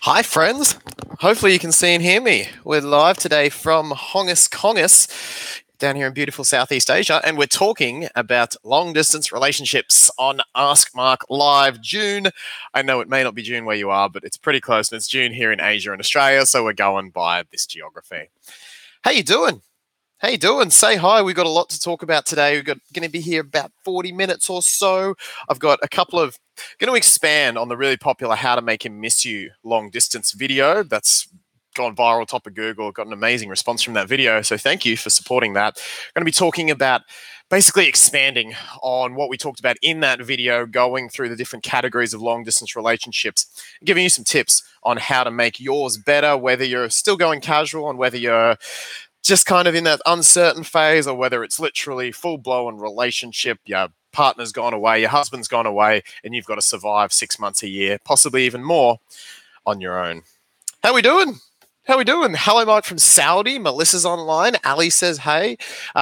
Hi, friends. Hopefully you can see and hear me. We're live today from Hongus Kongus down here in beautiful Southeast Asia, and we're talking about long-distance relationships on Ask Mark Live June. I know it may not be June where you are, but it's pretty close, and it's June here in Asia and Australia, so we're going by this geography. How you doing? How you doing? Say hi. We've got a lot to talk about today. We're going to be here about 40 minutes or so. I've got a couple of going to expand on the really popular How to Make Him Miss You long distance video that's gone viral top of Google. Got an amazing response from that video, so thank you for supporting that. I'm going to be talking about basically expanding on what we talked about in that video, going through the different categories of long distance relationships, giving you some tips on how to make yours better, whether you're still going casual and whether you're just kind of in that uncertain phase, or whether it's literally full-blown relationship, your partner's gone away, your husband's gone away, and you've got to survive 6 months a year, possibly even more, on your own. How we doing? How we doing? Hello, Mike from Saudi. Melissa's online. Ali says, hey.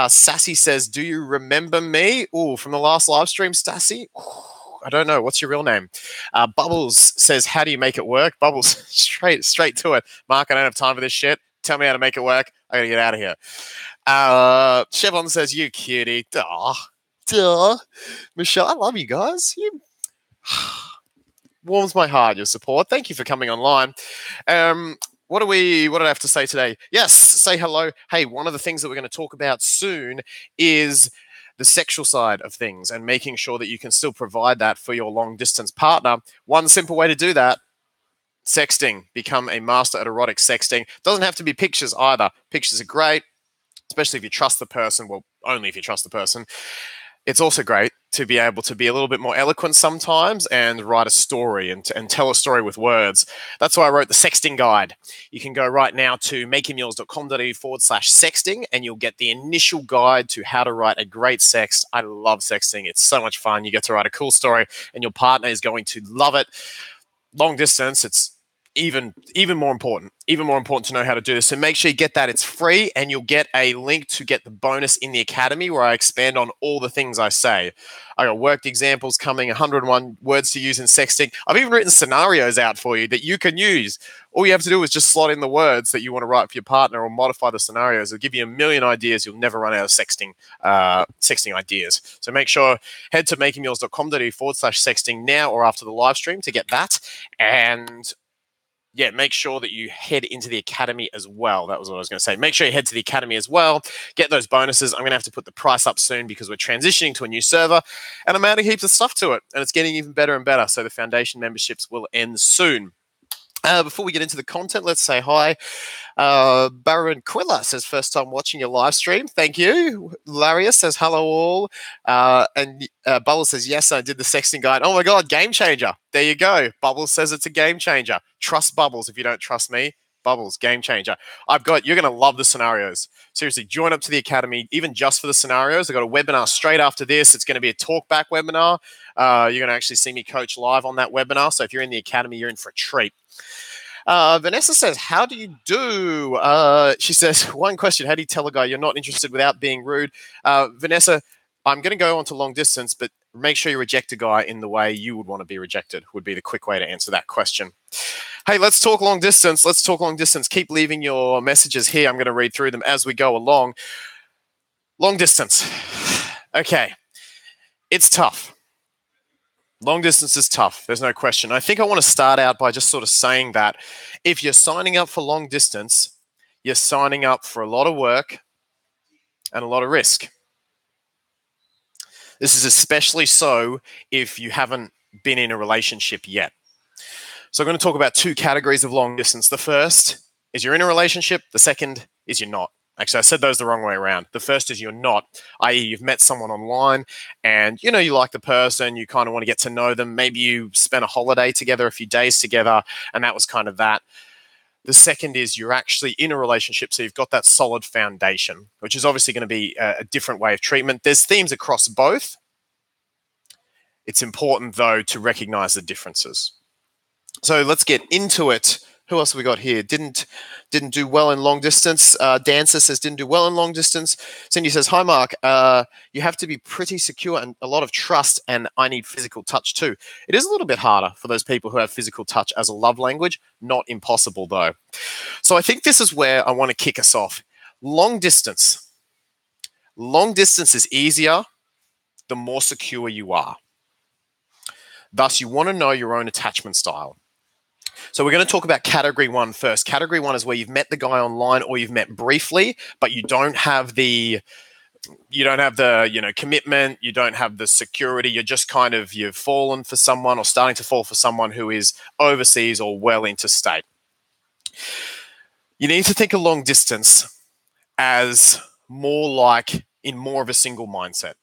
Sassy says, do you remember me? Oh, from the last live stream, Sassy? I don't know. What's your real name? Bubbles says, how do you make it work? Bubbles, straight to it. Mark, I don't have time for this shit. Tell me how to make it work. I gotta get out of here. Chevron says, you cutie. Duh. Michelle, I love you guys. You warms my heart, your support. Thank you for coming online. What did I have to say today? Yes, say hello. Hey, one of the things that we're going to talk about soon is the sexual side of things and making sure that you can still provide that for your long distance partner. One simple way to do that: sexting. Become a master at erotic sexting. Doesn't have to be pictures either. Pictures are great, especially if you trust the person. Well, only if you trust the person. It's also great to be able to be a little bit more eloquent sometimes and write a story and tell a story with words. That's why I wrote the sexting guide. You can go right now to makehimyours.com.au/sexting and you'll get the initial guide to how to write a great sext. I love sexting. It's so much fun. You get to write a cool story and your partner is going to love it. Long distance, it's even more important to know how to do this. So make sure you get that. It's free, and you'll get a link to get the bonus in the academy where I expand on all the things I say. I got worked examples coming, 101 words to use in sexting. I've even written scenarios out for you that you can use. All you have to do is just slot in the words that you want to write for your partner or modify the scenarios. It'll give you a million ideas. You'll never run out of sexting ideas. So make sure, head to makehimyours.com.au/sexting now or after the live stream to get that. And yeah, make sure that you head into the academy as well. That was what I was going to say. Make sure you head to the academy as well. Get those bonuses. I'm going to have to put the price up soon because we're transitioning to a new server and I'm adding heaps of stuff to it. And it's getting even better and better. So the foundation memberships will end soon. Before we get into the content, let's say hi. Baron Quilla says, first time watching your live stream. Thank you. Laria says, hello all. And Bubbles says, yes, I did the sexting guide. Oh my God, game changer. There you go. Bubbles says it's a game changer. Trust Bubbles if you don't trust me. Bubbles, game changer. You're going to love the scenarios. Seriously, join up to the academy, even just for the scenarios. I've got a webinar straight after this. It's going to be a talkback webinar. You're going to actually see me coach live on that webinar. So if you're in the academy, you're in for a treat. Vanessa says, how do you do? She says, one question, how do you tell a guy you're not interested without being rude? Vanessa, I'm going to go on to long distance, but make sure you reject a guy in the way you would want to be rejected would be the quick way to answer that question. Hey, let's talk long distance. Keep leaving your messages here. I'm going to read through them as we go along. Long distance. Okay. It's tough. Long distance is tough. There's no question. I think I want to start out by just sort of saying that if you're signing up for long distance, you're signing up for a lot of work and a lot of risk. This is especially so if you haven't been in a relationship yet. So I'm going to talk about two categories of long distance. The first is you're in a relationship. The second is you're not. Actually, I said those the wrong way around. The first is you're not, i.e. you've met someone online and, you like the person, you kind of want to get to know them. Maybe you spent a holiday together, a few days together, and that was kind of that. The second is you're actually in a relationship, so you've got that solid foundation, which is obviously going to be a different way of treatment. There's themes across both. It's important, though, to recognize the differences. So let's get into it. Who else have we got here? Didn't do well in long distance. Dancer says didn't do well in long distance. Cindy says, hi, Mark. You have to be pretty secure and a lot of trust, and I need physical touch too. It is a little bit harder for those people who have physical touch as a love language. Not impossible, though. So I think this is where I want to kick us off. Long distance. Long distance is easier the more secure you are. Thus, you want to know your own attachment style. So we're going to talk about category 1 first. Category 1 is where you've met the guy online or you've met briefly, but you don't have the commitment, you don't have the security. You're just kind of, you've fallen for someone or starting to fall for someone who is overseas or well interstate. You need to think of long distance as more of a single mindset.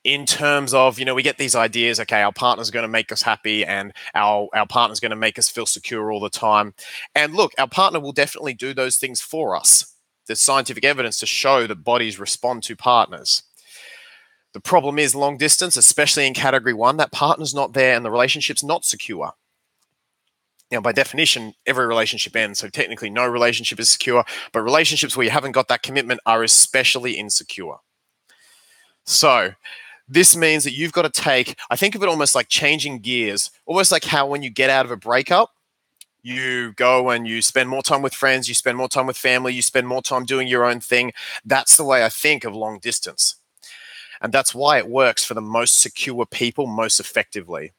In terms of, we get these ideas, okay, our partner's going to make us happy and our partner's going to make us feel secure all the time. And look, our partner will definitely do those things for us. There's scientific evidence to show that bodies respond to partners. The problem is long distance, especially in category 1, that partner's not there and the relationship's not secure. Now, by definition, every relationship ends, so technically no relationship is secure, but relationships where you haven't got that commitment are especially insecure. So this means that you've got to I think of it almost like changing gears, almost like how when you get out of a breakup, you go and you spend more time with friends, you spend more time with family, you spend more time doing your own thing. That's the way I think of long distance. And that's why it works for the most secure people most effectively.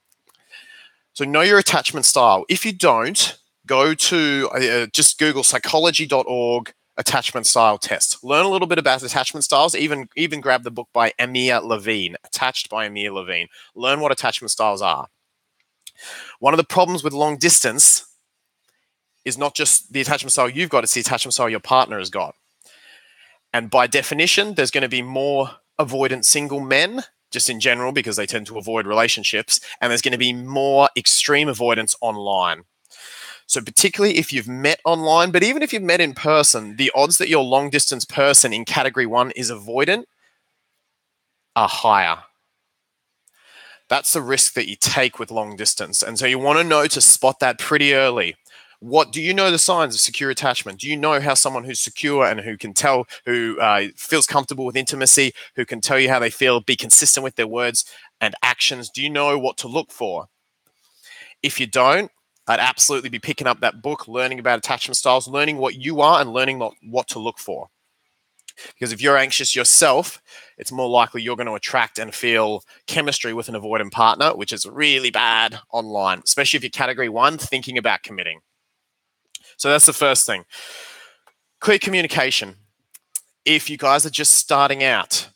So know your attachment style. If you don't, go to just Google psychology.org attachment style test. Learn a little bit about attachment styles. Even grab the book by Amir Levine, Attached by Amir Levine. Learn what attachment styles are. One of the problems with long distance is not just the attachment style you've got, it's the attachment style your partner has got. And by definition, there's going to be more avoidant single men, just in general, because they tend to avoid relationships, and there's going to be more extreme avoidance online. So particularly if you've met online, but even if you've met in person, the odds that your long distance person in category 1 is avoidant are higher. That's the risk that you take with long distance. And so you want to know to spot that pretty early. What do you know the signs of secure attachment? Do you know how someone who's secure and who can tell, who feels comfortable with intimacy, who can tell you how they feel, be consistent with their words and actions? Do you know what to look for? If you don't, I'd absolutely be picking up that book, learning about attachment styles, learning what you are and learning what to look for. Because if you're anxious yourself, it's more likely you're going to attract and feel chemistry with an avoidant partner, which is really bad online, especially if you're category 1, thinking about committing. So that's the first thing. Clear communication. If you guys are just starting out,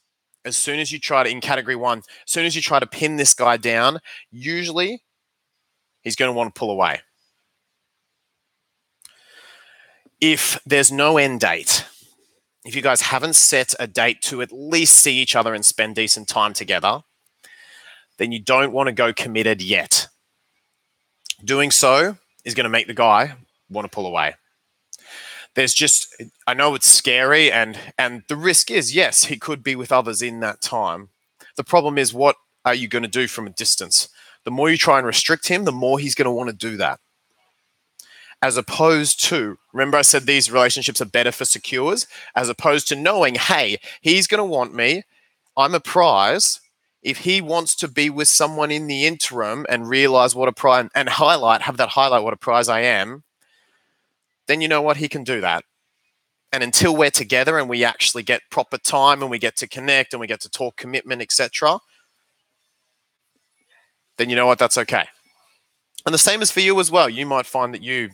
as soon as you try to, in category 1, as soon as you try to pin this guy down, usually he's going to want to pull away. If there's no end date, if you guys haven't set a date to at least see each other and spend decent time together, then you don't want to go committed yet. Doing so is going to make the guy want to pull away. I know it's scary, and the risk is, yes, he could be with others in that time. The problem is, what are you going to do from a distance? The more you try and restrict him, the more he's going to want to do that. As opposed to, remember I said these relationships are better for secures, as opposed to knowing, hey, he's going to want me, I'm a prize. If he wants to be with someone in the interim and realize what a prize, and have that highlight what a prize I am, then you know what, he can do that. And until we're together and we actually get proper time and we get to connect and we get to talk commitment, etc., then you know what, that's okay. And the same is for you as well. You might find that you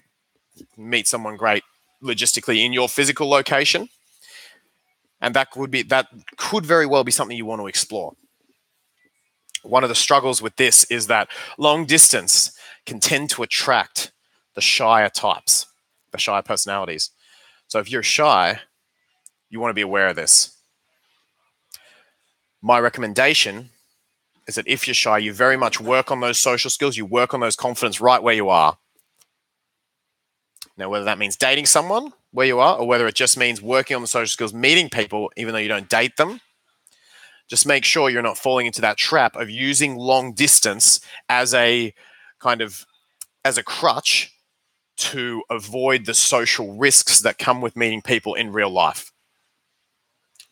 meet someone great logistically in your physical location, and that could very well be something you want to explore. One of the struggles with this is that long distance can tend to attract the shyer types, the shyer personalities. So if you're shy, you want to be aware of this. My recommendation is that if you're shy, you very much work on those social skills, you work on those confidence right where you are. Now, whether that means dating someone where you are, or whether it just means working on the social skills, meeting people, even though you don't date them, just make sure you're not falling into that trap of using long distance as a crutch to avoid the social risks that come with meeting people in real life.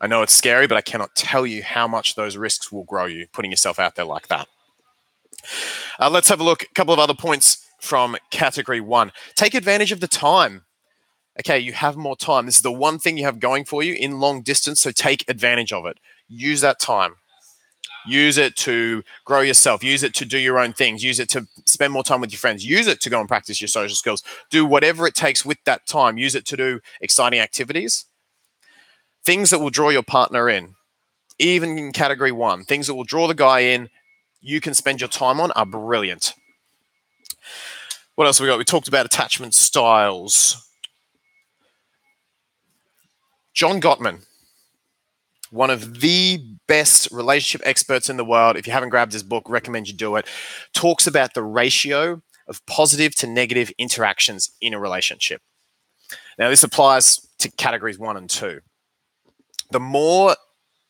I know it's scary, but I cannot tell you how much those risks will grow you, putting yourself out there like that. Let's have a look. A couple of other points from category 1. Take advantage of the time. Okay, you have more time. This is the one thing you have going for you in long distance, so take advantage of it. Use that time. Use it to grow yourself. Use it to do your own things. Use it to spend more time with your friends. Use it to go and practice your social skills. Do whatever it takes with that time. Use it to do exciting activities. Things that will draw your partner in, even in category 1. Things that will draw the guy in, you can spend your time on, are brilliant. What else have we got? We talked about attachment styles. John Gottman, one of the best relationship experts in the world. If you haven't grabbed his book, recommend you do it. Talks about the ratio of positive to negative interactions in a relationship. Now, this applies to categories 1 and 2. The more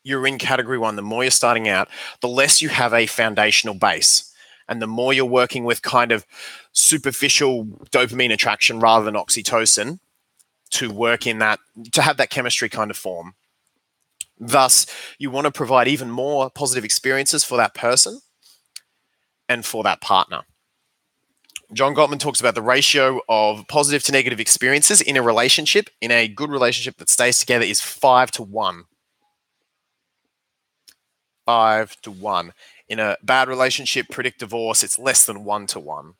you're in category 1, the more you're starting out, the less you have a foundational base. And the more you're working with kind of superficial dopamine attraction rather than oxytocin to work in that, to have that chemistry kind of form. Thus, you want to provide even more positive experiences for that person and for that partner. John Gottman talks about the ratio of positive to negative experiences in a relationship, in a good relationship that stays together, is 5 to 1. 5 to 1. In a bad relationship, predict divorce, it's less than 1 to 1.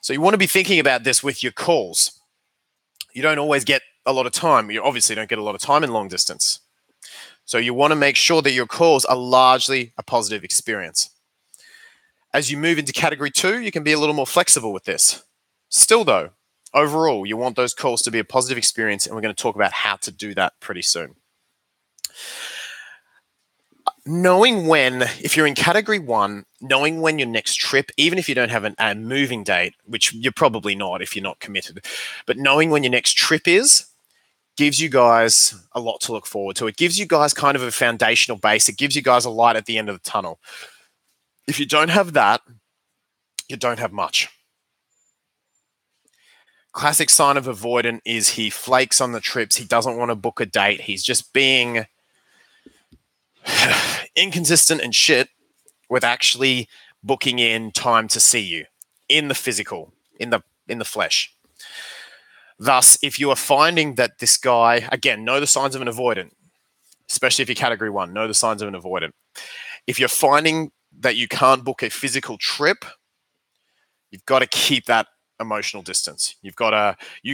So you want to be thinking about this with your calls. You don't always get a lot of time. You obviously don't get a lot of time in long distance. So you want to make sure that your calls are largely a positive experience. As you move into category 2, you can be a little more flexible with this. Still though, overall, you want those calls to be a positive experience, and we're going to talk about how to do that pretty soon. Knowing when, if you're in category 1, knowing when your next trip, even if you don't have a moving date, which you're probably not if you're not committed, but knowing when your next trip is, gives you guys a lot to look forward to. It gives you guys kind of a foundational base. It gives you guys a light at the end of the tunnel. If you don't have that, you don't have much. Classic sign of avoidant is he flakes on the trips. He doesn't want to book a date. He's just being inconsistent and shit with actually booking in time to see you in the physical, in the flesh. Thus, if you are finding that this guy, again, know the signs of an avoidant, especially if you're category 1, know the signs of an avoidant. If you're finding that you can't book a physical trip, you've got to keep that emotional distance. You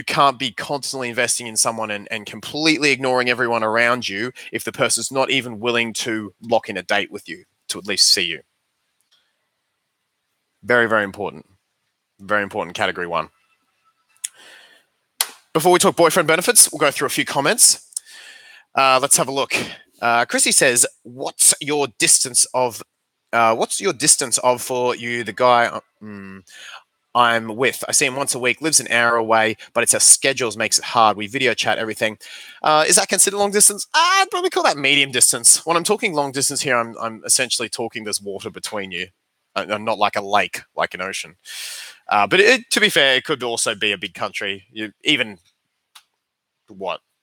can't be constantly investing in someone and completely ignoring everyone around you if the person's not even willing to lock in a date with you to at least see you. Very, very important. Very important category 1. Before we talk boyfriend benefits, we'll go through a few comments. Let's have a look. Chrissy says, what's your distance of for you, the guy I'm with? I see him once a week, lives an hour away, but it's our schedules makes it hard. We video chat everything. Is that considered long distance? I'd probably call that medium distance. When I'm talking long distance here, I'm essentially talking there's water between you. I'm not like a lake, like an ocean. But to be fair, it could also be a big country. Even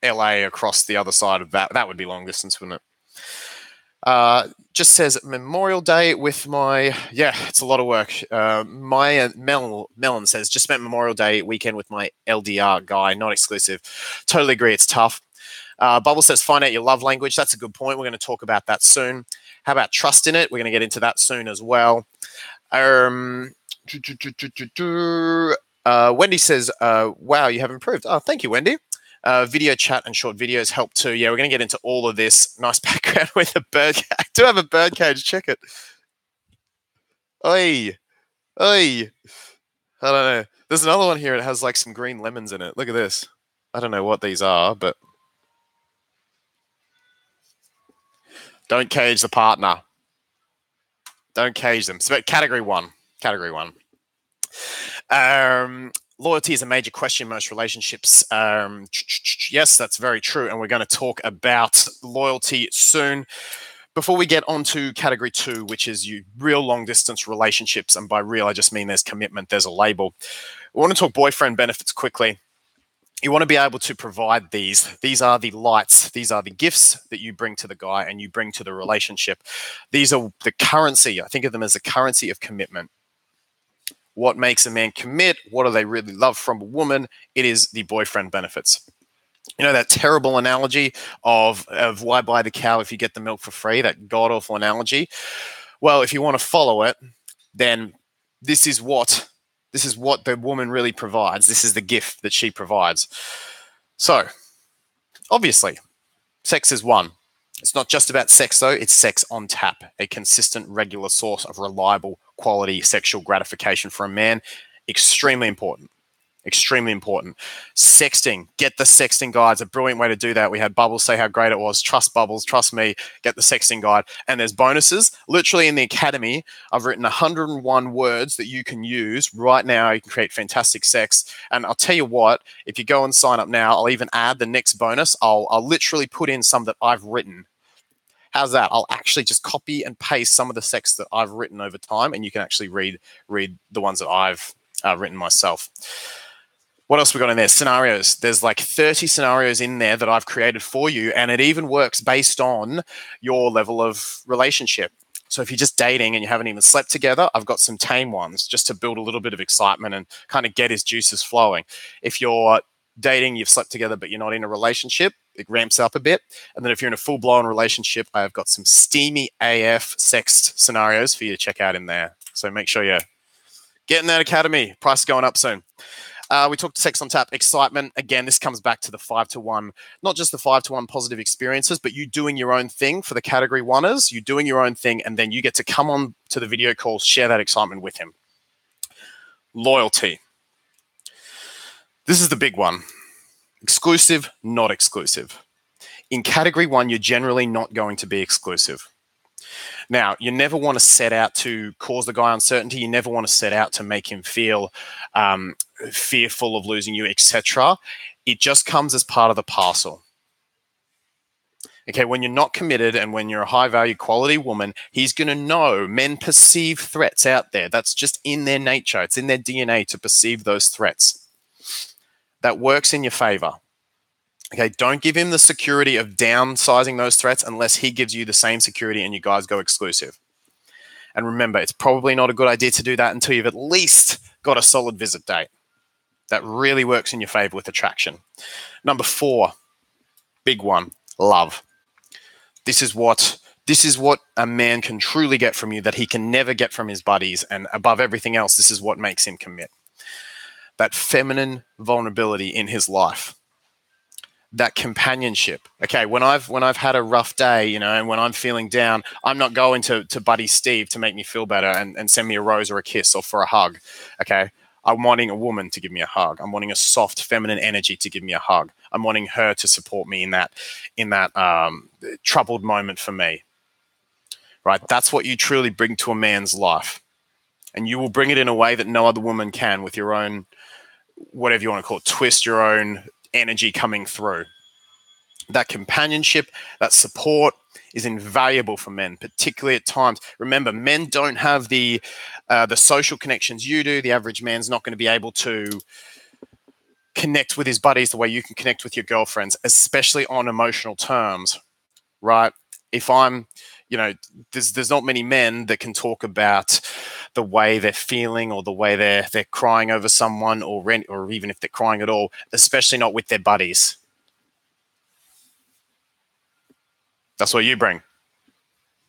LA across the other side of that would be long distance, wouldn't it? Just says Memorial Day with it's a lot of work. Maya Mellon says, just spent Memorial Day weekend with my LDR guy, not exclusive. Totally agree, it's tough. Bubble says, find out your love language. That's a good point. We're going to talk about that soon. How about trust in it? We're going to get into that soon as well. Wendy says, wow, you have improved. Oh, thank you, Wendy. Video chat and short videos help too. Yeah, we're going to get into all of this. Nice background with a bird cage. I do have a bird cage. Check it. Oi. I don't know. There's another one here. It has like some green lemons in it. Look at this. I don't know what these are, but don't cage the partner. Don't cage them. So category 1. Loyalty is a major question in most relationships. Yes, that's very true. And we're going to talk about loyalty soon. Before we get on to category 2, which is you real long distance relationships, and by real I just mean there's commitment, there's a label. We want to talk boyfriend benefits quickly. You want to be able to provide these. These are the lights. These are the gifts that you bring to the guy and you bring to the relationship. These are the currency. I think of them as the currency of commitment. What makes a man commit? What do they really love from a woman? It is the boyfriend benefits. You know that terrible analogy of why buy the cow if you get the milk for free, that god-awful analogy? Well, if you want to follow it, then this is what the woman really provides. This is the gift that she provides. So, obviously, sex is one. It's not just about sex, though. It's sex on tap, a consistent, regular source of reliable, quality sexual gratification for a man. Extremely important. Extremely important. Sexting. Get the sexting guide. It's a brilliant way to do that. We had Bubbles say how great it was. Trust Bubbles. Trust me. Get the sexting guide. And there's bonuses. Literally in the academy, I've written 101 words that you can use right now. You can create fantastic sex. And I'll tell you what, if you go and sign up now, I'll even add the next bonus. I'll literally put in some that I've written. How's that? I'll actually just copy and paste some of the sex that I've written over time, and you can actually read the ones that I've written myself. What else we got in there? Scenarios. There's like 30 scenarios in there that I've created for you, and it even works based on your level of relationship. So if you're just dating and you haven't even slept together, I've got some tame ones just to build a little bit of excitement and kind of get his juices flowing. If you're dating, you've slept together, but you're not in a relationship, it ramps up a bit. And then if you're in a full-blown relationship, I've got some steamy AF sex scenarios for you to check out in there. So make sure you're getting that academy. Price is going up soon. We talked sex on tap, excitement. Again, this comes back to the 5-to-1, not just the 5-to-1 positive experiences, but you doing your own thing for the category oneers, you doing your own thing, and then you get to come on to the video calls, share that excitement with him. Loyalty. This is the big one. Exclusive, not exclusive. In category 1, you're generally not going to be exclusive. Now, you never want to set out to cause the guy uncertainty. You never want to set out to make him feel fearful of losing you, etc. It just comes as part of the parcel. Okay, when you're not committed and when you're a high-value quality woman, he's going to know men perceive threats out there. That's just in their nature. It's in their DNA to perceive those threats. That works in your favor. Okay, don't give him the security of downsizing those threats unless he gives you the same security and you guys go exclusive. And remember, it's probably not a good idea to do that until you've at least got a solid visit date. That really works in your favor with attraction. Number 4, big one, love. This is what a man can truly get from you that he can never get from his buddies. And above everything else, this is what makes him commit. That feminine vulnerability in his life. That companionship. Okay, when I've had a rough day, and when I'm feeling down, I'm not going to buddy Steve to make me feel better and send me a rose or a kiss or for a hug. Okay, I'm wanting a woman to give me a hug. I'm wanting a soft feminine energy to give me a hug. I'm wanting her to support me in that troubled moment for me. Right, that's what you truly bring to a man's life, and you will bring it in a way that no other woman can, with your own, whatever you want to call it, twist, your own energy coming through. That companionship, that support is invaluable for men, particularly at times. Remember, men don't have the social connections you do. The average man's not going to be able to connect with his buddies the way you can connect with your girlfriends, especially on emotional terms, right? If I'm, there's not many men that can talk about the way they're feeling or the way they're crying over someone or even if they're crying at all, especially not with their buddies. That's what you bring.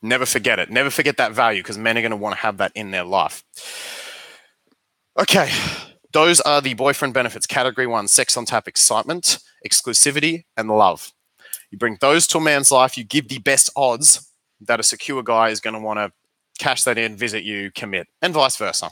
Never forget it. Never forget that value, because men are going to want to have that in their life. Okay, those are the boyfriend benefits. Category 1, sex on tap, excitement, exclusivity, and love. You bring those to a man's life, you give the best odds that a secure guy is going to want to cash that in, visit you, commit, and vice versa.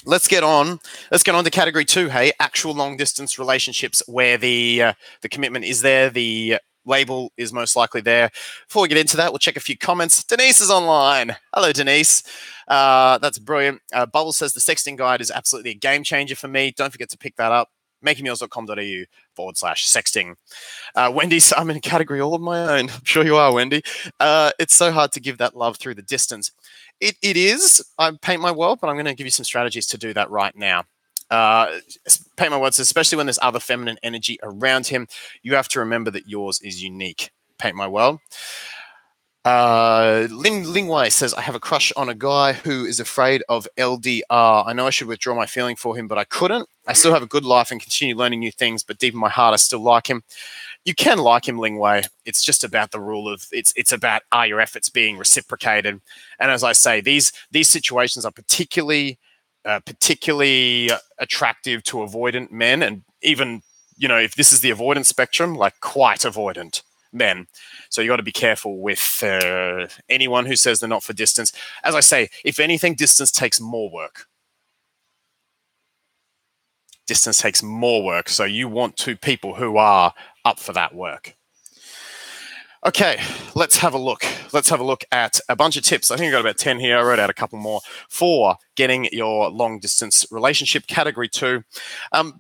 Let's get on to category 2, hey, actual long distance relationships where the commitment is there, the label is most likely there. Before we get into that, we'll check a few comments. Denise is online. Hello, Denise. That's brilliant. Bubble says the sexting guide is absolutely a game changer for me. Don't forget to pick that up. makingmeals.com.au/sexting. Wendy, I'm in a category all of my own. I'm sure you are, Wendy. It's so hard to give that love through the distance. It is. I paint my world, but I'm going to give you some strategies to do that right now. Paint my words, especially when there's other feminine energy around him, you have to remember that yours is unique. Paint my world. Ling Wei says, I have a crush on a guy who is afraid of LDR. I know I should withdraw my feeling for him, but I couldn't. I still have a good life and continue learning new things, but deep in my heart, I still like him. You can like him, Ling Wei. It's just about the rule of it's about, are your efforts being reciprocated? And as I say, these situations are particularly attractive to avoidant men, and even, if this is the avoidance spectrum, like quite avoidant men. So you got to be careful with anyone who says they're not for distance. As I say, if anything, distance takes more work. Distance takes more work. So you want two people who are up for that work. Okay, let's have a look. Let's have a look at a bunch of tips. I think I got about 10 here. I wrote out a couple more for getting your long distance relationship. Category 2.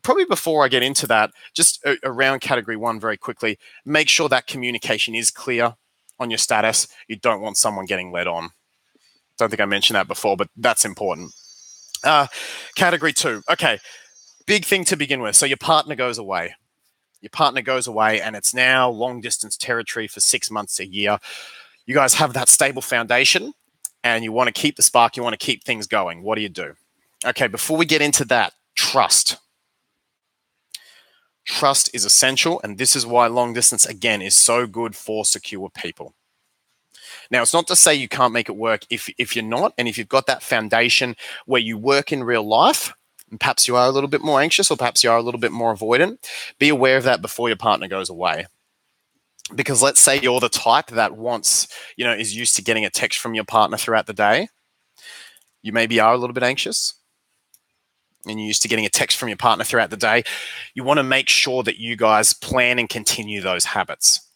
Probably before I get into that, just around category 1 very quickly, make sure that communication is clear on your status. You don't want someone getting led on. Don't think I mentioned that before, but that's important. Category 2. Okay, big thing to begin with. So your partner goes away. Your partner goes away and it's now long distance territory for 6 months, a year. You guys have that stable foundation and you want to keep the spark. You want to keep things going. What do you do? Okay, before we get into that, trust. Trust is essential, and this is why long distance, again, is so good for secure people. Now, it's not to say you can't make it work if you're not, and if you've got that foundation where you work in real life, and perhaps you are a little bit more anxious or perhaps you are a little bit more avoidant, be aware of that before your partner goes away. Because let's say you're the type that wants, is used to getting a text from your partner throughout the day. You maybe are a little bit anxious and you're used to getting a text from your partner throughout the day. You want to make sure that you guys plan and continue those habits.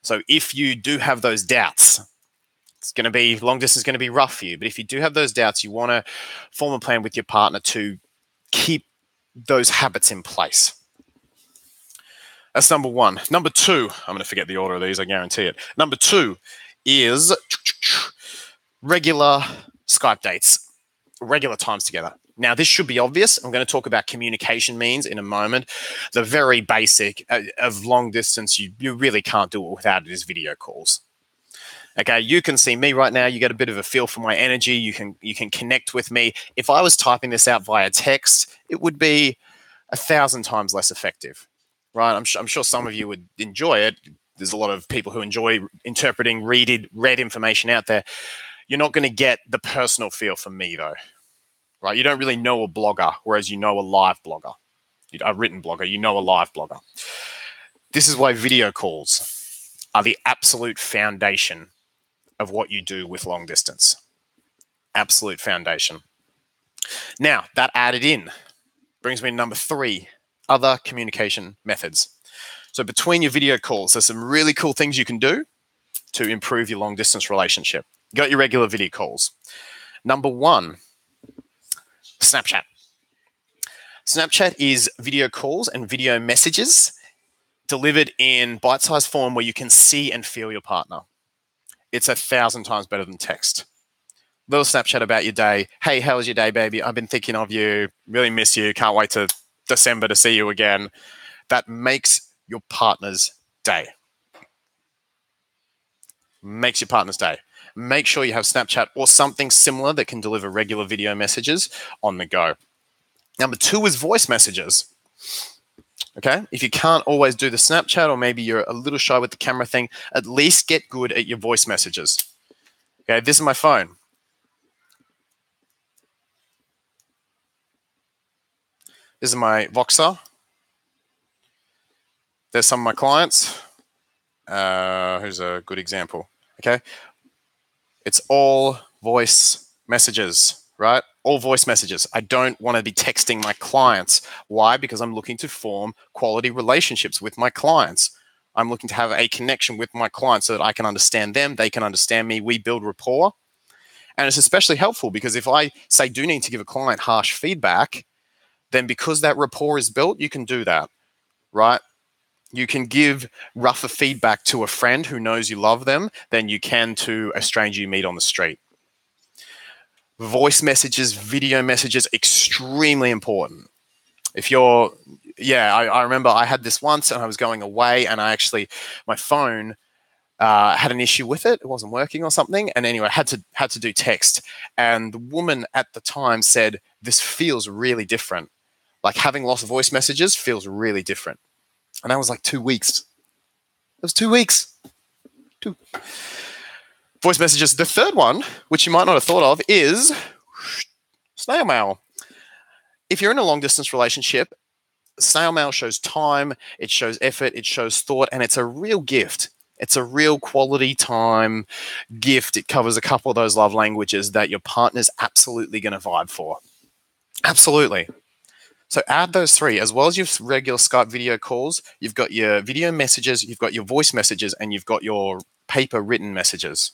So if you do have those doubts, long distance is going to be rough for you. But if you do have those doubts, you want to form a plan with your partner to keep those habits in place. That's number 1. Number 2, I'm going to forget the order of these, I guarantee it. Number 2 is regular Skype dates, regular times together. Now, this should be obvious. I'm going to talk about communication means in a moment. The very basic of long distance, you really can't do it without it, is video calls. Okay, you can see me right now. You get a bit of a feel for my energy. You can connect with me. If I was typing this out via text, it would be 1,000 times less effective, right? I'm sure some of you would enjoy it. There's a lot of people who enjoy interpreting, read information out there. You're not going to get the personal feel from me, though, right? You don't really know a blogger, whereas you know a live blogger, a written blogger. You know a live blogger. This is why video calls are the absolute foundation of what you do with long distance. Absolute foundation. Now, that added in brings me to number 3, other communication methods. So between your video calls, there's some really cool things you can do to improve your long distance relationship. You got your regular video calls. Number 1, Snapchat. Snapchat is video calls and video messages delivered in bite-sized form where you can see and feel your partner. It's 1,000 times better than text. Little Snapchat about your day. Hey, how was your day, baby? I've been thinking of you. Really miss you. Can't wait to December to see you again. That makes your partner's day. Makes your partner's day. Make sure you have Snapchat or something similar that can deliver regular video messages on the go. Number 2 is voice messages. Okay, if you can't always do the Snapchat, or maybe you're a little shy with the camera thing, at least get good at your voice messages. Okay, this is my phone. This is my Voxer. There's some of my clients. Who's a good example? Okay, it's all voice messages, right? All voice messages. I don't want to be texting my clients. Why? Because I'm looking to form quality relationships with my clients. I'm looking to have a connection with my clients so that I can understand them, they can understand me, we build rapport. And it's especially helpful because if I say do need to give a client harsh feedback, then because that rapport is built, you can do that, right? You can give rougher feedback to a friend who knows you love them than you can to a stranger you meet on the street. Voice messages, video messages, extremely important. If you're, I remember I had this once and I was going away and my phone had an issue with it. It wasn't working or something. And anyway, I had to do text. And the woman at the time said, "This feels really different. Like having lost voice messages feels really different." And that was like 2 weeks. It was 2 weeks. Voice messages. The third one, which you might not have thought of, is snail mail. If you're in a long distance relationship, snail mail shows time, it shows effort, it shows thought, and it's a real gift. It's a real quality time gift. It covers a couple of those love languages that your partner's absolutely going to vibe for. Absolutely. So add those three, as well as your regular Skype video calls. You've got your video messages, you've got your voice messages, and you've got your paper written messages.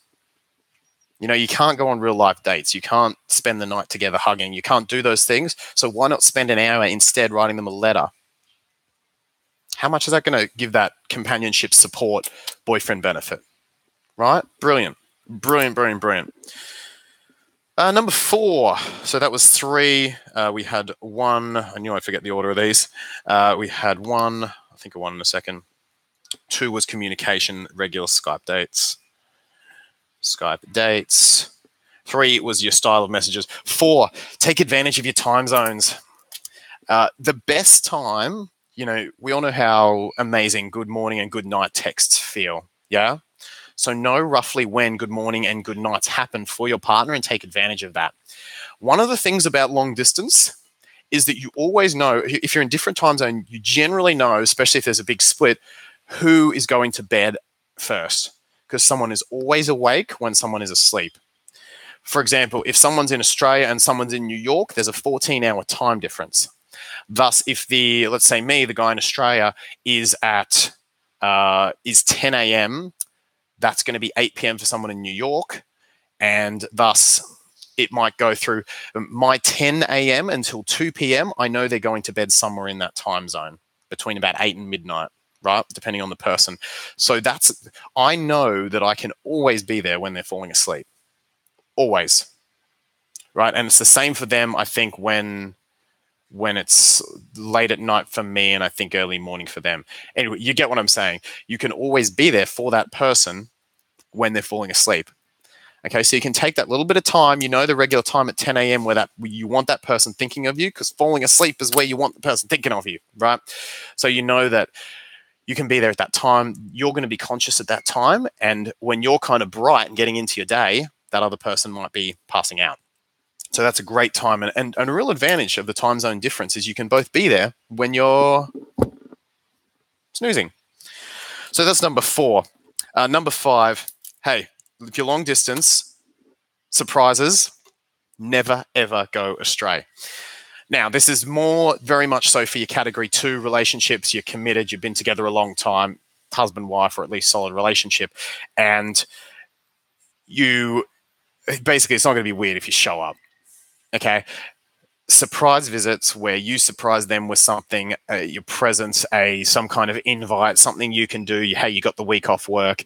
You know, you can't go on real life dates. You can't spend the night together hugging. You can't do those things. So why not spend an hour instead writing them a letter? How much is that going to give that companionship support boyfriend benefit? Right? Brilliant. Brilliant, brilliant, brilliant. Number 4. So that was 3. We had 1. I knew I'd forget the order of these. We had 1. I think of 1 in a second. 2 was communication, regular Skype dates. 3 was your style of messages. 4, take advantage of your time zones. The best time, you know, we all know how amazing good morning and good night texts feel. Yeah. So know roughly when good morning and good nights happen for your partner and take advantage of that. One of the things about long distance is that you always know, if you're in different time zone, you generally know, especially if there's a big split, who is going to bed first, because someone is always awake when someone is asleep. For example, if someone's in Australia and someone's in New York, there's a 14-hour time difference. Thus, if let's say me, the guy in Australia, is 10 a.m., that's going to be 8 p.m. for someone in New York, and thus it might go through my 10 a.m. until 2 p.m. I know they're going to bed somewhere in that time zone between about 8 and midnight, right? Depending on the person. So I know that I can always be there when they're falling asleep. Always. Right? And it's the same for them, I think, when it's late at night for me and I think early morning for them. Anyway, you get what I'm saying. You can always be there for that person when they're falling asleep. Okay, so you can take that little bit of time, you know, the regular time at 10 a.m. where you want that person thinking of you, because falling asleep is where you want the person thinking of you, right? So you know that you can be there at that time. You're going to be conscious at that time. And when you're kind of bright and getting into your day, that other person might be passing out. So that's a great time. And a real advantage of the time zone difference is you can both be there when you're snoozing. So that's number 4. Number 5, hey, if you're long distance, surprises never, ever go astray. Now, this is very much so for your category 2 relationships. You're committed, you've been together a long time, husband, wife, or at least solid relationship. And basically, it's not going to be weird if you show up. Okay. Surprise visits where you surprise them with something, your presence, some kind of invite, something you can do. Hey, you got the week off work.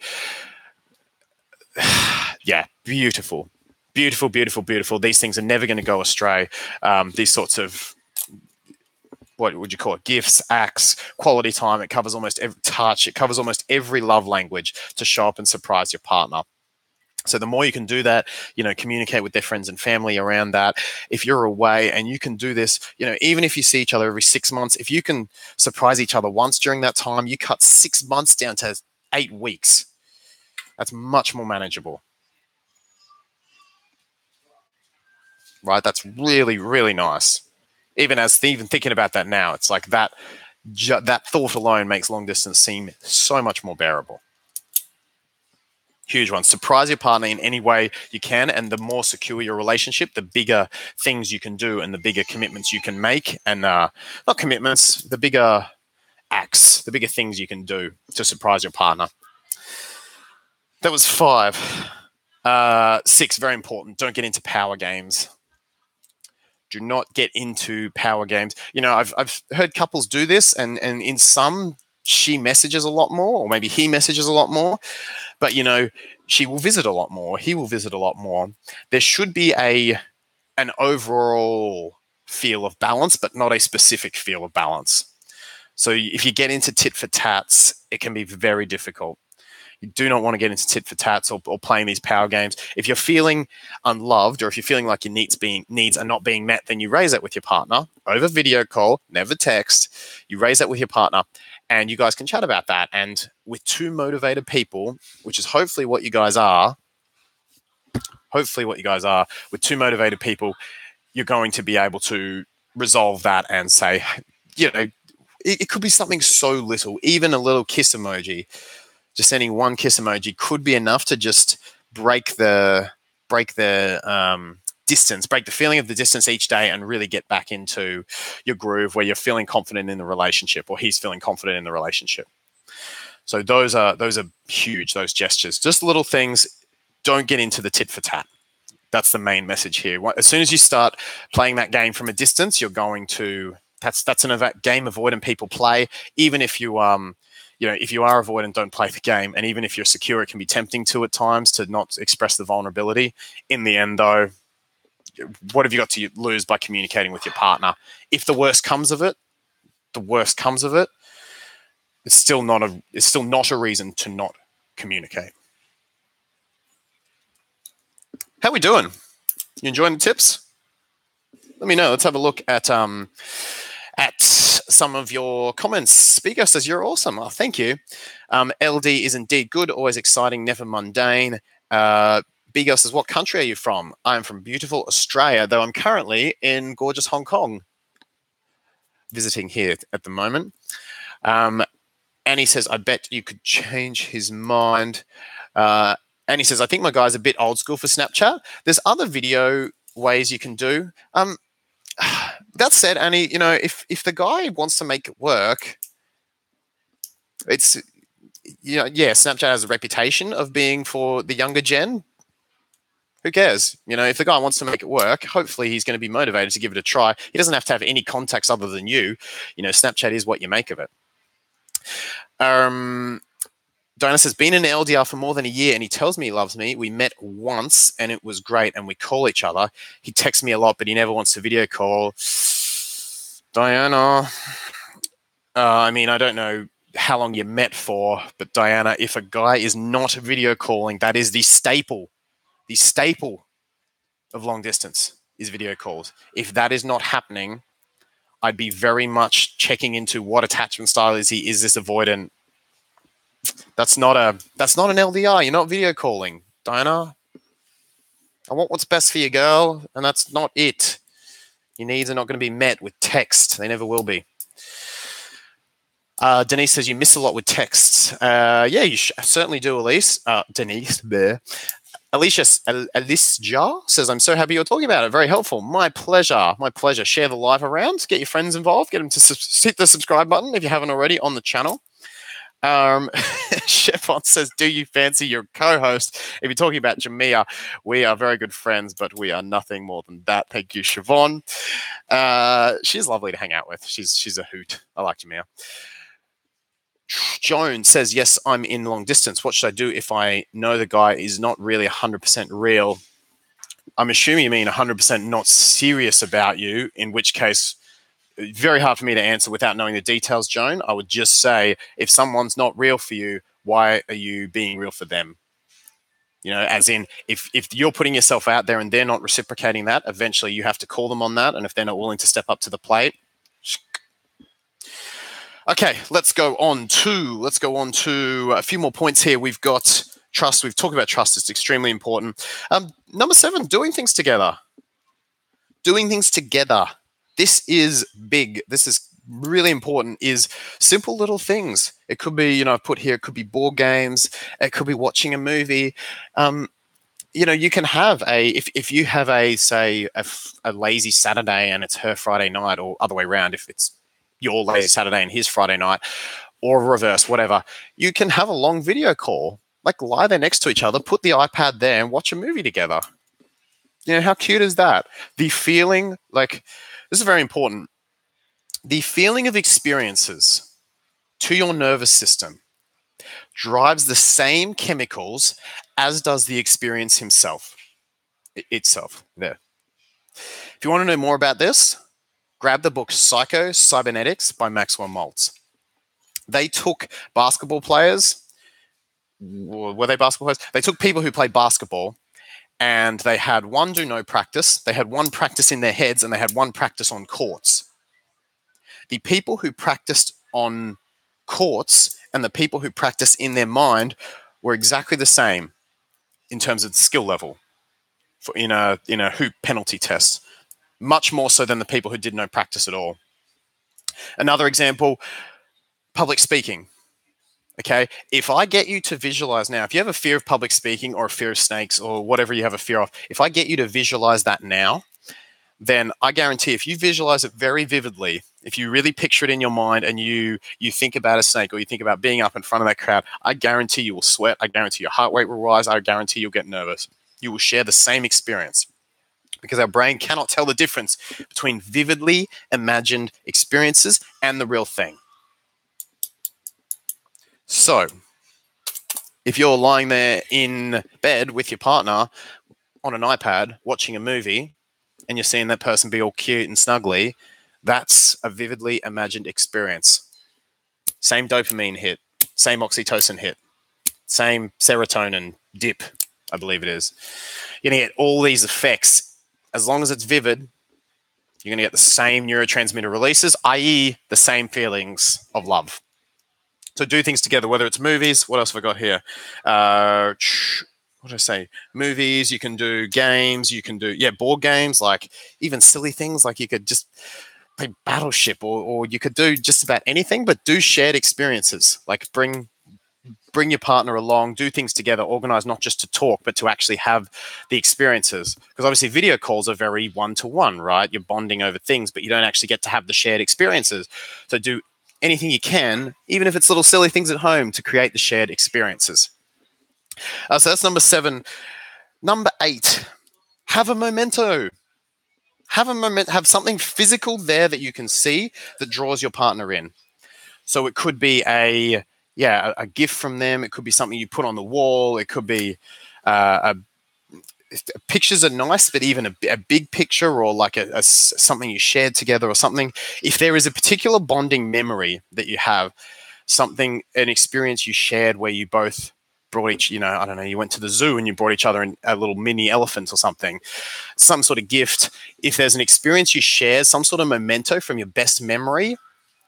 Yeah, beautiful. Beautiful, beautiful, beautiful. These things are never going to go astray. These sorts of, what would you call it? Gifts, acts, quality time. It covers almost every touch. It covers almost every love language to show up and surprise your partner. So the more you can do that, you know, communicate with their friends and family around that. If you're away and you can do this, you know, even if you see each other every 6 months, if you can surprise each other once during that time, you cut 6 months down to 8 weeks. That's much more manageable. Right? That's really, really nice. Even thinking about that now, it's like that thought alone makes long distance seem so much more bearable. Huge one. Surprise your partner in any way you can, and the more secure your relationship, the bigger things you can do and the bigger commitments you can make. And not commitments, the bigger acts, the bigger things you can do to surprise your partner. That was 5. 6, very important. Don't get into power games. Do not get into power games. You know, I've heard couples do this, and in some, she messages a lot more, or maybe he messages a lot more. But, you know, she will visit a lot more. He will visit a lot more. There should be an overall feel of balance, but not a specific feel of balance. So if you get into tit for tats, it can be very difficult. You do not want to get into tit for tats or playing these power games. If you're feeling unloved, or if you're feeling like your needs are not being met, then you raise that with your partner over video call, never text. You raise that with your partner, and you guys can chat about that. And with two motivated people, which is hopefully what you guys are, with two motivated people, you're going to be able to resolve that and say, you know, it could be something so little, even a little kiss emoji. Just sending one kiss emoji could be enough to just break the distance, break the feeling of the distance each day, and really get back into your groove where you're feeling confident in the relationship, or he's feeling confident in the relationship. So those are huge, those gestures. Just little things. Don't get into the tit for tat. That's the main message here. As soon as you start playing that game from a distance, you're going to that's a game avoidant people play. Even if you if you are avoidant, don't play the game. And even if you're secure, it can be tempting to at times to not express the vulnerability. In the end, though, what have you got to lose by communicating with your partner? If the worst comes of it, it's still not a reason to not communicate. How we doing? You enjoying the tips? Let me know. Let's have a look at some of your comments. Spigo says, you're awesome. Oh, thank you. LD is indeed good, always exciting, never mundane. Bigo says, what country are you from? I'm from beautiful Australia, though I'm currently in gorgeous Hong Kong, visiting here at the moment. Annie says, I bet you could change his mind. Annie says, I think my guy's a bit old school for Snapchat. There's other video ways you can do. That said, Annie, if the guy wants to make it work, it's, Snapchat has a reputation of being for the younger gen. Who cares? If the guy wants to make it work, hopefully he's going to be motivated to give it a try. He doesn't have to have any contacts other than you. Snapchat is what you make of it. Diana says, been in LDR for more than a year and he tells me he loves me. We met once and it was great and we call each other. He texts me a lot, but he never wants to video call. Diana, I don't know how long you met for, but Diana, if a guy is not video calling, that is the staple of long distance is video calls. If that is not happening, I'd be very much checking into what attachment style is he. Is this avoidant? That's not an LDR. You're not video calling, Diana. I want what's best for you, girl, and that's not it. Your needs are not going to be met with text. They never will be. Denise says you miss a lot with texts. Yeah, you certainly do, Elise. Denise there. Alicia says, I'm so happy you're talking about it. Very helpful. My pleasure. My pleasure. Share the live around. Get your friends involved. Get them to hit the subscribe button if you haven't already on the channel. Chefon says, do you fancy your co-host? If you're talking about Jamia, we are very good friends, but we are nothing more than that. Thank you, Siobhan. She's lovely to hang out with. She's a hoot. I like Jamia. Joan says, yes, I'm in long distance. What should I do if I know the guy is not really 100% real? I'm assuming you mean 100% not serious about you, in which case, very hard for me to answer without knowing the details, Joan. I would just say, if someone's not real for you, why are you being real for them? As in, if you're putting yourself out there and they're not reciprocating that, eventually you have to call them on that. And if they're not willing to step up to the plate. Okay, let's go on to a few more points here. We've got trust. We've talked about trust. It's extremely important. Number 7, doing things together. Doing things together. This is big. This is really important, is simple little things. It could be, I've put here, it could be board games. It could be watching a movie. You can have if you have a lazy Saturday and it's her Friday night, or other way around, if it's your lazy Saturday and his Friday night, or reverse, whatever, you can have a long video call, like lie there next to each other, put the iPad there and watch a movie together. How cute is that? The feeling, like, this is very important. The feeling of experiences to your nervous system drives the same chemicals as does the experience itself. There. If you want to know more about this, grab the book Psycho Cybernetics by Maxwell Maltz. They took basketball players. Were they basketball players? They took people who played basketball and they had one do no practice. They had one practice in their heads and they had one practice on courts. The people who practiced on courts and the people who practiced in their mind were exactly the same in terms of skill level in a hoop penalty test, much more so than the people who did no practice at all. Another example, public speaking. Okay, if I get you to visualize now, if you have a fear of public speaking or a fear of snakes or whatever you have a fear of, if I get you to visualize that now, then I guarantee if you visualize it very vividly, if you really picture it in your mind and you think about a snake or you think about being up in front of that crowd, I guarantee you will sweat. I guarantee your heart rate will rise. I guarantee you'll get nervous. You will share the same experience because our brain cannot tell the difference between vividly imagined experiences and the real thing. So, if you're lying there in bed with your partner on an iPad watching a movie and you're seeing that person be all cute and snuggly, that's a vividly imagined experience. Same dopamine hit, same oxytocin hit, same serotonin dip, I believe it is. You're going to get all these effects. As long as it's vivid, you're going to get the same neurotransmitter releases, i.e. the same feelings of love. So do things together, whether it's movies. What else have I got here? What did I say? Movies, you can do games, you can do, board games, like even silly things, like you could just play Battleship or you could do just about anything, but do shared experiences. Like bring your partner along, do things together, organize not just to talk, but to actually have the experiences. Because obviously video calls are very one-to-one, right? You're bonding over things, but you don't actually get to have the shared experiences. So do anything you can, even if it's little silly things at home, to create the shared experiences. So that's number 7. Number 8, have a memento. Have something physical there that you can see that draws your partner in. So it could be a gift from them. It could be something you put on the wall. It could be pictures are nice, but even a big picture or like something you shared together or something. If there is a particular bonding memory that you have, an experience you shared where you both brought you went to the zoo and you brought each other a little mini elephant or something, some sort of gift. If there's an experience you share, some sort of memento from your best memory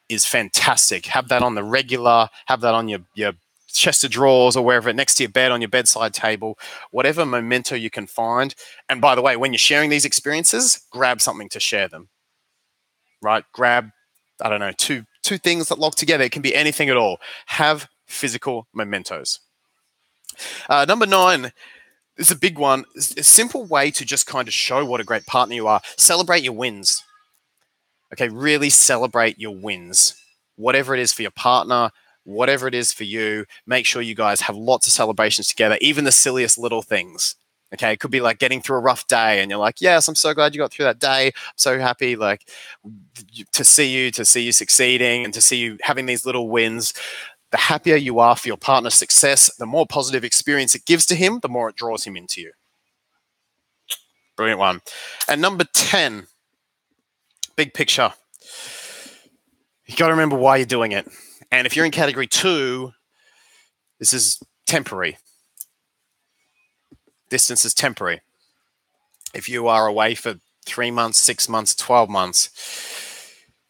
is fantastic. Have that on the regular, have that on your chest of drawers or wherever, next to your bed, on your bedside table, whatever memento you can find. And by the way, when you're sharing these experiences, grab something to share them, right? Grab, I don't know, two things that lock together. It can be anything at all. Have physical mementos. Number 9 is a big one. It's a simple way to just kind of show what a great partner you are. Celebrate your wins. Okay, really celebrate your wins. Whatever it is for your partner, whatever it is for you, make sure you guys have lots of celebrations together, even the silliest little things. Okay, it could be like getting through a rough day and you're like, yes, I'm so glad you got through that day. I'm so happy like to see you succeeding and to see you having these little wins. The happier you are for your partner's success, the more positive experience it gives to him, the more it draws him into you. Brilliant one. And number 10, big picture. You got to remember why you're doing it. And if you're in category 2, this is temporary. Distance is temporary. If you are away for 3 months, 6 months, 12 months,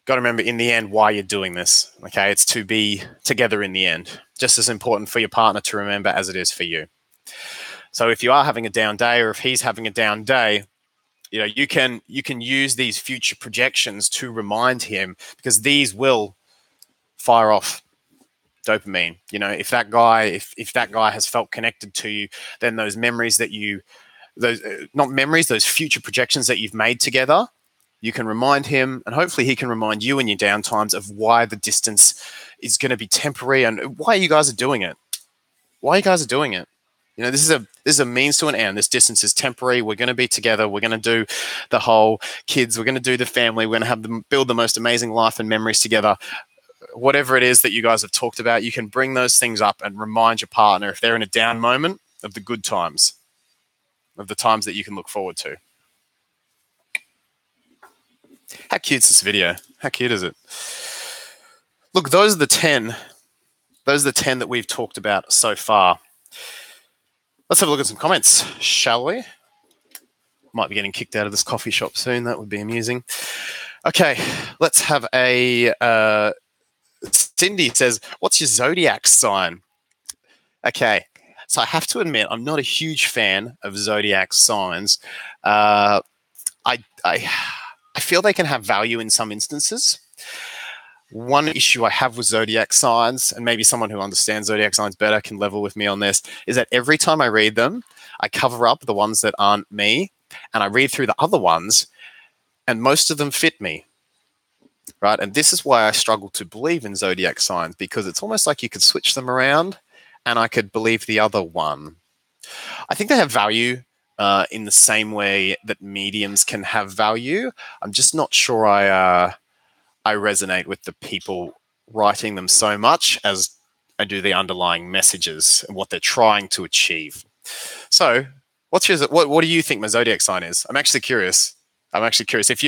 got to remember in the end why you're doing this. Okay, it's to be together in the end. Just as important for your partner to remember as it is for you. So if you are having a down day or if he's having a down day, you can use these future projections to remind him, because these will fire off dopamine. If that guy has felt connected to you, then those memories that those future projections that you've made together, you can remind him, and hopefully he can remind you in your down times of why the distance is going to be temporary and why you guys are doing it. You know, this is a means to an end. This distance is temporary. We're going to be together. We're going to do the whole kids. We're going to do the family. We're going to have them build the most amazing life and memories together. Whatever it is that you guys have talked about, you can bring those things up and remind your partner if they're in a down moment of the good times, of the times that you can look forward to. How cute is this video? How cute is it? Look, those are the 10. Those are the 10 that we've talked about so far. Let's have a look at some comments, shall we? Might be getting kicked out of this coffee shop soon. That would be amusing. Okay, let's have a... Cindy says, what's your zodiac sign? Okay, so I have to admit, I'm not a huge fan of zodiac signs. I feel they can have value in some instances. One issue I have with zodiac signs, and maybe someone who understands zodiac signs better can level with me on this, is that every time I read them, I cover up the ones that aren't me, and I read through the other ones, and most of them fit me. Right? And this is why I struggle to believe in zodiac signs, because it's almost like you could switch them around and I could believe the other one. I think they have value in the same way that mediums can have value. I'm just not sure I resonate with the people writing them so much as I do the underlying messages and what they're trying to achieve. So, what do you think my zodiac sign is? I'm actually curious. If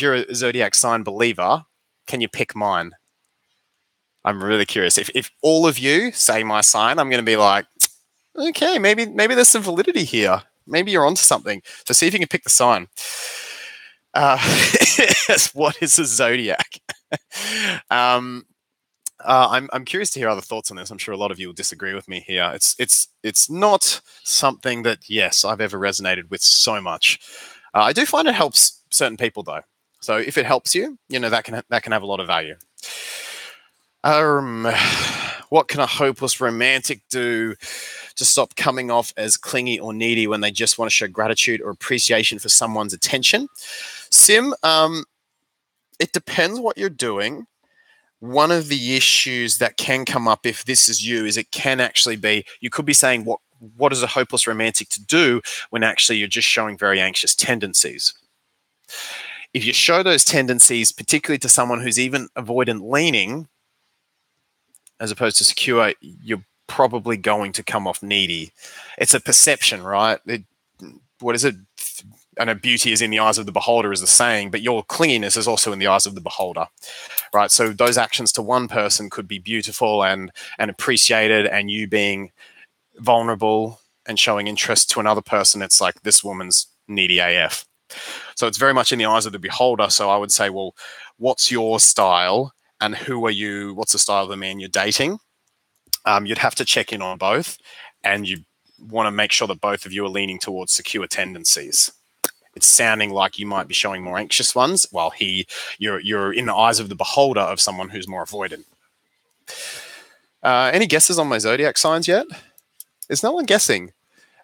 you're a zodiac sign believer, can you pick mine? I'm really curious. If all of you say my sign, I'm going to be like, okay, maybe there's some validity here. Maybe you're onto something. So see if you can pick the sign. What is a zodiac? I'm curious to hear other thoughts on this. I'm sure a lot of you will disagree with me here. It's not something that, yes, I've ever resonated with so much. I do find it helps certain people though. So if it helps you, that can have a lot of value. What can a hopeless romantic do to stop coming off as clingy or needy when they just want to show gratitude or appreciation for someone's attention? Sim, it depends what you're doing. One of the issues that can come up if this is you is it can actually be, you could be saying what is a hopeless romantic to do when actually you're just showing very anxious tendencies. If you show those tendencies, particularly to someone who's even avoidant leaning, as opposed to secure, you're probably going to come off needy. It's a perception, right? What is it? I know beauty is in the eyes of the beholder is the saying, but your clinginess is also in the eyes of the beholder, right? So those actions to one person could be beautiful and appreciated, and you being vulnerable and showing interest to another person, it's like, this woman's needy AF. So it's very much in the eyes of the beholder. So I would say, well, what's your style and who are you? What's the style of the man you're dating? You'd have to check in on both, and you want to make sure that both of you are leaning towards secure tendencies. It's sounding like you might be showing more anxious ones, while you're in the eyes of the beholder of someone who's more avoidant. Any guesses on my zodiac signs yet? There's no one guessing.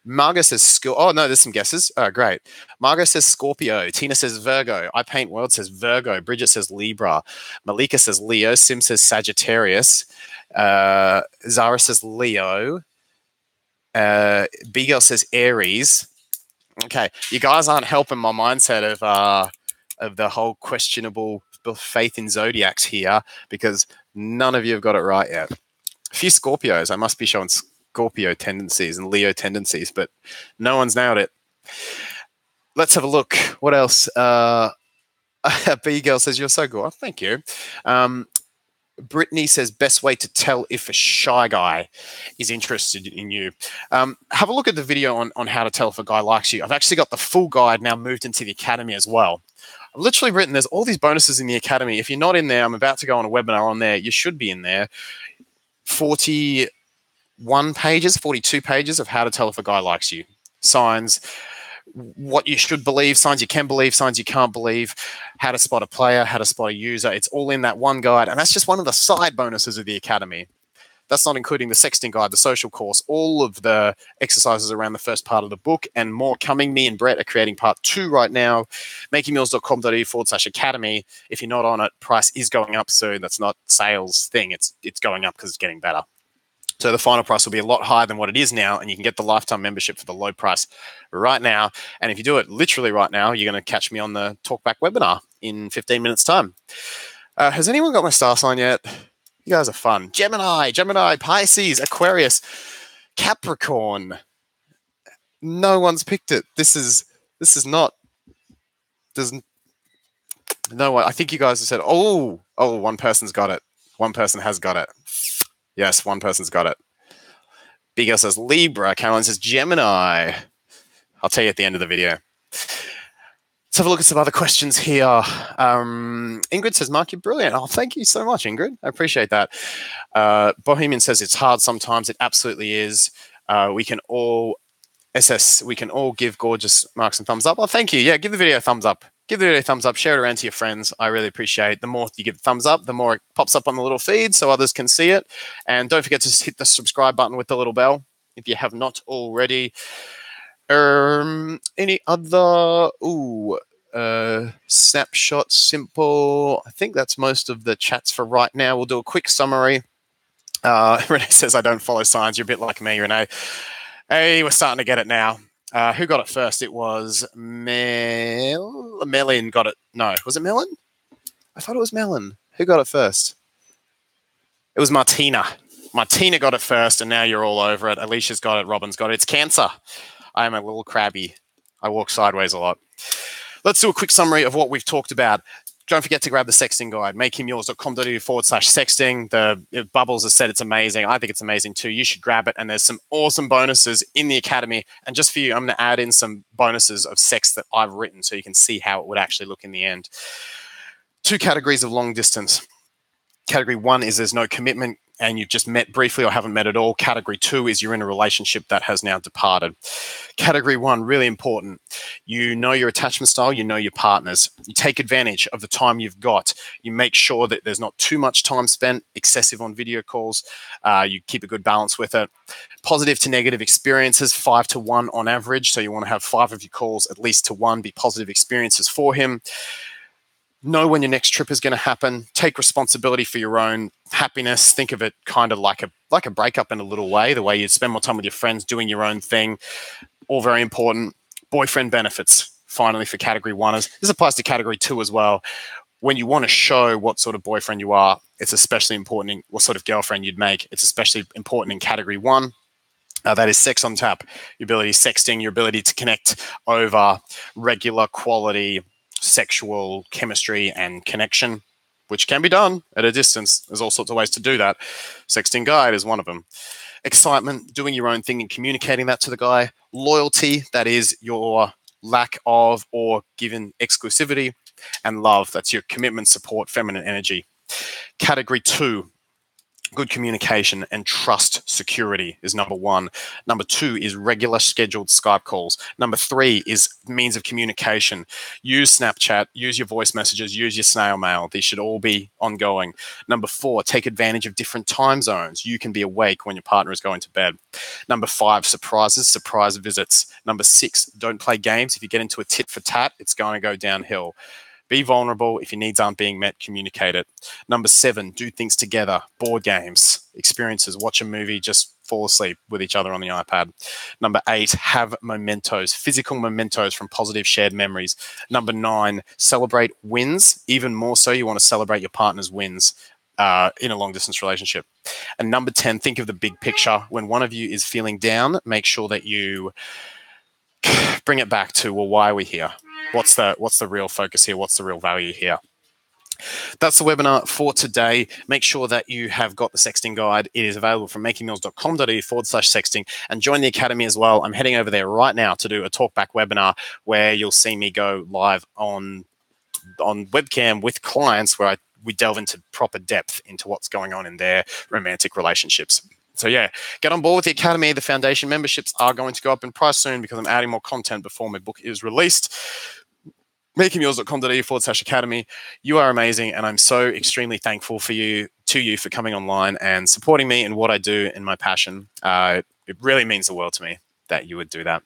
Marga says oh no, there's some guesses. Oh, great. Marga says Scorpio. Tina says Virgo. I Paint World says Virgo. Bridget says Libra. Malika says Leo. Sim says Sagittarius. Zara says Leo. B-Girl says Aries. Okay, you guys aren't helping my mindset of the whole questionable faith in zodiacs here, because none of you have got it right yet. A few Scorpios. I must be showing Scorpio tendencies and Leo tendencies, but no one's nailed it. Let's have a look. What else? B-Girl says, you're so good. Oh, thank you. Brittany says, best way to tell if a shy guy is interested in you. Have a look at the video on how to tell if a guy likes you. I've actually got the full guide now moved into the Academy as well. I've literally written, there's all these bonuses in the Academy. If you're not in there, I'm about to go on a webinar on there. You should be in there. 41 pages, 42 pages of how to tell if a guy likes you. Signs, what you should believe, signs you can believe, signs you can't believe, how to spot a player, how to spot a user. It's all in that one guide. And that's just one of the side bonuses of the Academy. That's not including the sexting guide, the social course, all of the exercises around the first part of the book, and more coming. Me and Brett are creating part 2 right now. makingmeals.com.au/academy. If you're not on it, price is going up soon. That's not sales thing. It's going up because it's getting better. So the final price will be a lot higher than what it is now, and you can get the lifetime membership for the low price right now. And if you do it literally right now, you're going to catch me on the Talkback webinar in 15 minutes' time. Has anyone got my star sign yet? You guys are fun. Gemini, Pisces, Aquarius, Capricorn. No one's picked it. This is not. Doesn't. No, I think you guys have said, oh, one person's got it. One person has got it. Yes, one person's got it. Big L says Libra. Caroline says Gemini. I'll tell you at the end of the video. Let's have a look at some other questions here. Ingrid says, Mark, you're brilliant. Oh, thank you so much, Ingrid. I appreciate that. Bohemian says it's hard sometimes. It absolutely is. We can all give gorgeous marks and thumbs up. Oh, thank you. Yeah, give the video a thumbs up. Give the video a thumbs up. Share it around to your friends. I really appreciate it. The more you give a thumbs up, the more it pops up on the little feed so others can see it. And don't forget to hit the subscribe button with the little bell if you have not already. Any other snapshot simple? I think that's most of the chats for right now. We'll do a quick summary. Renee says I don't follow signs. You're a bit like me, Renee. Hey, we're starting to get it now. Who got it first? It was Melon got it. No, was it Melon? I thought it was Melon. Who got it first? It was Martina. Martina got it first, and now you're all over it. Alicia's got it. Robin's got it. It's Cancer. I am a little crabby. I walk sideways a lot. Let's do a quick summary of what we've talked about. Don't forget to grab the sexting guide, makehimyours.com.au/sexting. The Bubbles has said it's amazing. I think it's amazing too. You should grab it. And there's some awesome bonuses in the academy. And just for you, I'm going to add in some bonuses of sex that I've written so you can see how it would actually look in the end. 2 categories of long distance. Category 1 is there's no commitment and you've just met briefly or haven't met at all. Category 2 is you're in a relationship that has now departed. Category 1, really important. You know your attachment style, you know your partners. You take advantage of the time you've got. You make sure that there's not too much time spent, excessive on video calls. You keep a good balance with it. Positive to negative experiences, 5 to 1 on average. So you want to have 5 of your calls at least to 1 be positive experiences for him. Know when your next trip is going to happen. Take responsibility for your own happiness. Think of it kind of like a breakup in a little way, the way you spend more time with your friends doing your own thing. All very important. Boyfriend benefits, finally, for category 1ers. This applies to category 2 as well. When you want to show what sort of boyfriend you are, it's especially important in what sort of girlfriend you'd make. It's especially important in category 1. That is sex on tap. Your ability sexting, your ability to connect over regular quality sexual chemistry and connection, which can be done at a distance. There's all sorts of ways to do that. Sexting guide is one of them. Excitement, doing your own thing and communicating that to the guy. Loyalty, that is your lack of or given exclusivity. And love, that's your commitment, support, feminine energy. Category 2, good communication and trust security is number 1. Number 2 is regular scheduled Skype calls. Number 3 is means of communication. Use Snapchat, use your voice messages, use your snail mail. These should all be ongoing. Number 4, take advantage of different time zones. You can be awake when your partner is going to bed. Number 5, surprises, surprise visits. Number 6, don't play games. If you get into a tit for tat, it's going to go downhill. Be vulnerable. If your needs aren't being met, communicate it. Number 7, do things together. Board games, experiences, watch a movie, just fall asleep with each other on the iPad. Number 8, have mementos, physical mementos from positive shared memories. Number 9, celebrate wins. Even more so, you want to celebrate your partner's wins in a long-distance relationship. And number 10, think of the big picture. When one of you is feeling down, make sure that you bring it back to, well, why are we here? What's the real focus here? What's the real value here? That's the webinar for today. Make sure that you have got the sexting guide. It is available from makingmeals.com.au/sexting and join the academy as well. I'm heading over there right now to do a talkback webinar where you'll see me go live on webcam with clients where we delve into proper depth into what's going on in their romantic relationships. So yeah, get on board with the academy. The foundation memberships are going to go up in price soon because I'm adding more content before my book is released. makingmeals.com.au/academy. You are amazing, and I'm so extremely thankful to you for coming online and supporting me in what I do and my passion. It really means the world to me that you would do that.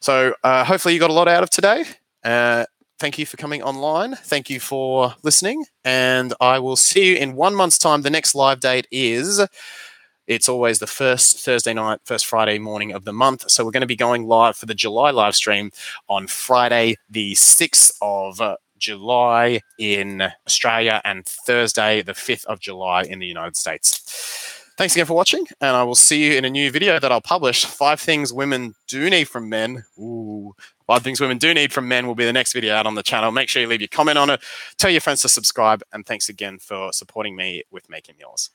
So hopefully you got a lot out of today. Thank you for coming online. Thank you for listening, and I will see you in 1 month's time. The next live date is It's always the first Thursday night, first Friday morning of the month. So we're going to be going live for the July live stream on Friday, the 6th of July in Australia, and Thursday, the 5th of July in the United States. Thanks again for watching, and I will see you in a new video that I'll publish. 5 things women do need from men. Ooh. 5 things women do need from men will be the next video out on the channel. Make sure you leave your comment on it. Tell your friends to subscribe, and thanks again for supporting me with making yours.